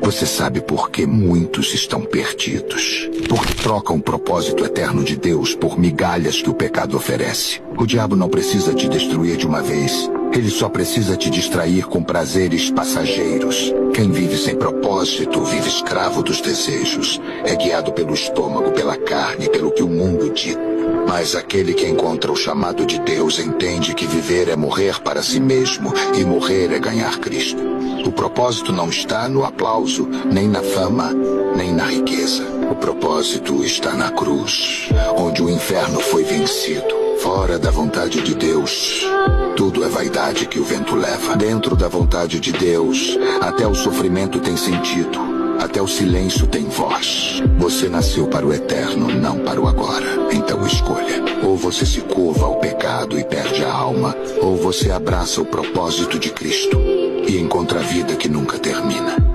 Você sabe por que muitos estão perdidos? Porque trocam o propósito eterno de Deus por migalhas que o pecado oferece. O diabo não precisa te destruir de uma vez. Ele só precisa te distrair com prazeres passageiros. Quem vive sem propósito vive escravo dos desejos. É guiado pelo estômago, pela carne, pelo que o mundo dita. Mas aquele que encontra o chamado de Deus entende que viver é morrer para si mesmo e morrer é ganhar Cristo. O propósito não está no aplauso, nem na fama, nem na riqueza. O propósito está na cruz, onde o inferno foi vencido. Fora da vontade de Deus, tudo é vaidade que o vento leva. Dentro da vontade de Deus, até o sofrimento tem sentido, até o silêncio tem voz. Você nasceu para o eterno, não para o agora. Então escolha. Ou você se curva ao pecado e perde a alma, ou você abraça o propósito de Cristo e encontra a vida que nunca termina.